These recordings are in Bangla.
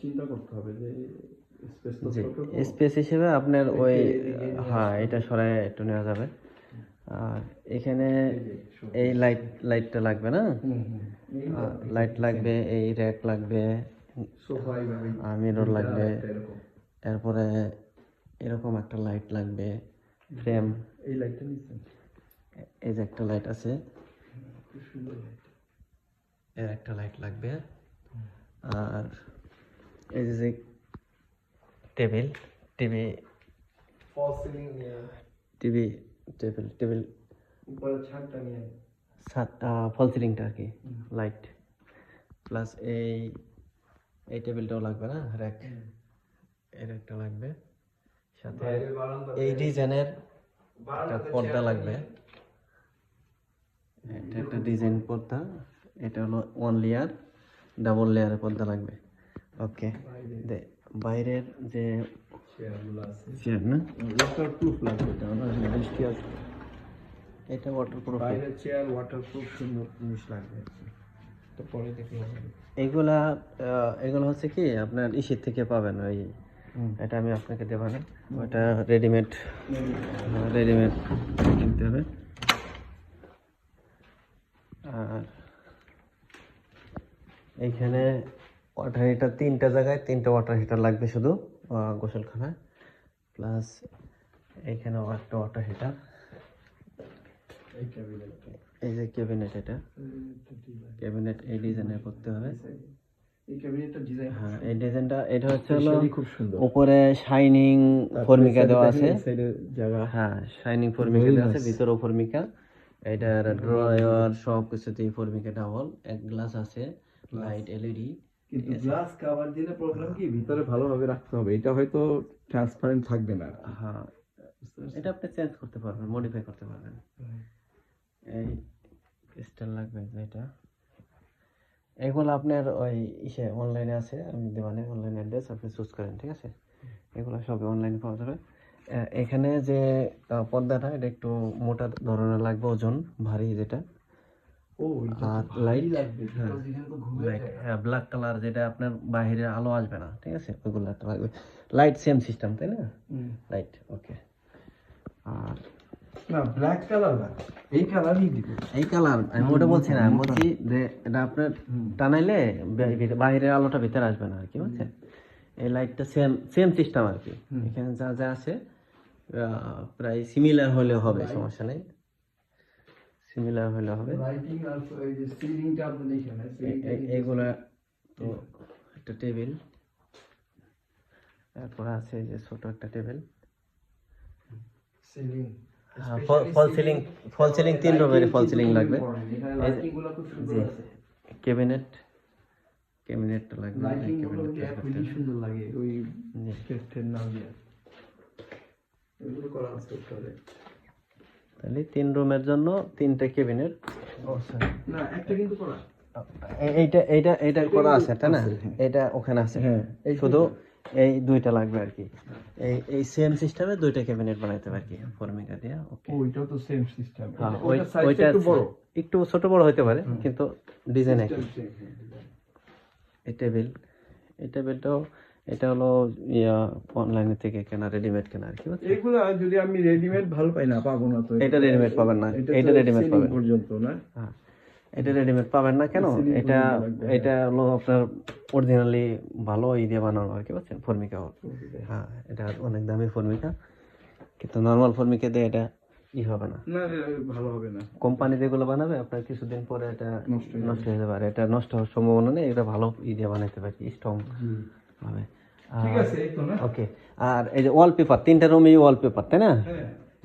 চিন্তা করতে হবে যে স্পেস তো জি ছোট তো। স্পেস হিসেবে আপনার ওই এদিকে নিয়ে হ্যাঁ আসতে এটা সরাই একটু নেওয়া যাবে। আর এখানে এই যে এই লাইটটা লাগবে না, এই লাইট লাগবে, এই র্যাক লাগবে, সোফা এইভাবে মিরর দুইটা লাগবে, একটা এরকম। এরপরে এরকম একটা লাইট লাগবে, ফ্রেম, এই লাইটটা নিচ্ছেন, এই যে একটা লাইট আছে, খুব সুন্দর লাইট। এর একটা লাইট লাগবে। আর এই যে টেবিল, টিভি, ফল সিলিং নিয়ে টিভি, টেবিল উপরে ছাদটা নিয়ে ফল সিলিংটা আর কি, লাইট প্লাস এই টেবিলটাও লাগবে না, র্যাক, এর একটা লাগবে, সাথে এই ডিজাইনের একটা পর্দা লাগবে, এটা একটা ডিজাইন পর্দা, এটা হলো 1 লেয়ার, ডাবল লেয়ারের পর্দা লাগবে। ওকে, বাইরের যে চেয়ারগুলো আছে চেয়ার না, ওয়াটারপ্রুফ লাগবে, কারণ বৃষ্টি আসবে। এটা ওয়াটারপ্রুফ, বাইরের চেয়ার ওয়াটারপ্রুফ সুন্দর জিনিস লাগবে, তো পরে দেখলে হবে। এগুলো হচ্ছে কি আপনার ইসের থেকে পাবেন, ওই এটা আমি আপনাকে দেবো না, ওটা রেডিমেড কিনতে হবে। আর এইখানে ওয়াটার হিটার 3টা জায়গায় 3টা ওয়াটার হিটার লাগবে শুধু গোসলখানায়, প্লাস এইখানেও একটা ওয়াটার হিটার, এই ক্যাবিনেটটা, এই যে ক্যাবিনেট, এটা ক্যাবিনেট এই ডিজাইনের করতে হবে। এই ক্যাবিনেটটা ডিজাইন, হ্যাঁ এই ডিজাইনটা, এটা হচ্ছে হলো খুব সুন্দর, উপরে শাইনিং ফর্মিকা দেওয়া আছে, সাইডে জায়গা, হ্যাঁ শাইনিং ফর্মিকা দেওয়া আছে, ভিতরেও ফর্মিকা, এটার ড্রয়ার সব কিছুতেই ফর্মিকা ডাবল, এক গ্লাস আছে, লাইট এলইডি। কিন্তু গ্লাস কভার দিলে প্রবলেম কি, ভিতরে ভালোভাবে রাখতে হবে, এটা হয়তো ট্রান্সপারেন্ট থাকবে না। হ্যাঁ এটা আপনি চেঞ্জ করতে পারবেন, মডিফাই করতে পারবেন। এই ক্রিস্টাল লাগবে যেটা, এগুলো আপনার ওই অনলাইনে আছে, আমি দেওয়ানে অনলাইন অ্যাড্রেস আপনি চুজ করেন, ঠিক আছে, এগুলো সবই অনলাইনে পাওয়া যাবে। এখানে যে পর্দাটা, এটা একটু মোটা ধরনের লাগবে, ওজন ভারী যেটা। আর লাইট লাগবে, হ্যাঁ ব্ল্যাক কালার, যেটা আপনার বাইরে আলো আসবে না, ঠিক আছে, ওইগুলো একটা লাগবে। লাইট সেম সিস্টেম, তাই না, লাইট ওকে। আর না ব্ল্যাক কালার না, এই কালারই দিবে, এই কালার আমি ওটা বলছি না, আমি বলছি যে এটা আপনার টানাইলে বাইরের আলোটা ভিতরে আসবে না আর কি, বুঝছেন। এই লাইটটা সেম সিস্টেম আর কি, এখানে যা যা আছে প্রায় সিমিলার হলে হবে, সমস্যা নেই, সিমিলার হলে হবে। লাইটিং আর এই যে সিলিংটা আপনি দেখেন, এইগুলা তো একটা টেবিল, তারপর আছে যে ছোট একটা টেবিল, সিলিং, ফল সিলিং 3 রুমের ফল সিলিং লাগবে। লাইটিংগুলো খুব সুন্দর আছে, ক্যাবিনেটটা লাগবে, লাইটিংগুলো খুব সুন্দর লাগে, ওই স্টেটের নাম দিয়ে এগুলো করা আছে উপরে। তাহলে 3 রুমের জন্য 3টা ক্যাবিনেট, না একটা কিন্তু করা, এইটা করা আছে, তাই না, এটা ওখানে আছে, হ্যাঁ শুধু এই 2টা লাগবে আর কি, এই সেম সিস্টেমে 2টা ক্যাবিনেট বানাইতে হবে আর কি, ফর্মিকা দিয়ে। ওকে, ওইটাও তো সেম সিস্টেম, হ্যাঁ ওইটা একটু বড়, একটু ছোট বড় হতে পারে, কিন্তু ডিজাইন একই। এই টেবিলটাও এটা হলো অনলাইনে থেকে কেনা, রেডিমেড কেনা আর কি। এগুলা যদি আমি রেডিমেড ভালো পাই না, পাবো না তো, এটা রেডিমেড পাবেন না, এটা রেডিমেড পাবেন পর্যন্ত না, হ্যাঁ এটা রেডিমেড পাবেন না, কেন, এটা হলো আপনার অরিজিনালি ভালো দিয়ে বানানো আর কি, বুঝছেন, ফর্মিকা। হ্যাঁ এটা অনেক দামি ফর্মিকা, কিন্তু নর্মাল ফর্মিকা দিয়ে এটা হবে না, ভালো হবে না। কোম্পানি যেগুলো বানাবে আপনার কিছুদিন পরে এটা নষ্ট হয়ে যাবে, আর এটা নষ্ট হওয়ার সম্ভাবনা নেই, এটা ভালো দিয়ে বানাইতে পারি, স্ট্রং ভাবে। ঠিক আছে, এই তো না। ওকে, আর এই যে ওয়ালপেপার, 3টা রুমে ওয়ালপেপার, তাই না,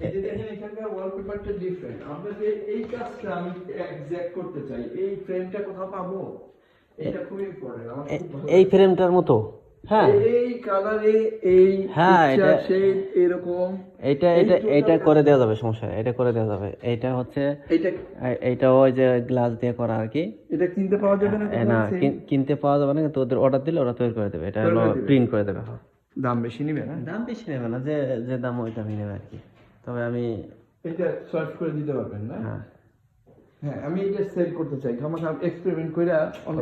এই যে দেখেন এখানকার ওয়ালপেপারটা ডিফারেন্ট, আমরা যে এই কাজটা আমি এক্সাক্ট করতে চাই, এই ফ্রেমটা কোথাও পাবো, এটা খুব ইম্পর্টেন্ট আমার, খুব ভালো এই ফ্রেমটার মতো, হ্যাঁ এই কালারে, এই হ্যাঁ এটা শেড এরকম, এটা করে দেওয়া যাবে, সমস্যা নেই, এটা করে দেওয়া যাবে। এটা হচ্ছে এইটা ওই যে গ্লাস দিয়ে করা আর কি, এটা কিনতে পাওয়া যাবে না, না কিনতে পাওয়া যাবে না, কিন্তু ওদের অর্ডার দিলে ওরা তৈরি করে দেবে, এটা হলো প্রিন্ট করে দেবে। দাম বেশি নেবে না, দাম বেশি নেবে না, যে দাম ওই দামই নেবে আর কি, তবে আমি এটা সলভ করে দিতে পারবেন না। হ্যাঁ হ্যাঁ আমি এটা সেল করতে চাই, খামাখা এক্সপেরিমেন্ট করে অন্য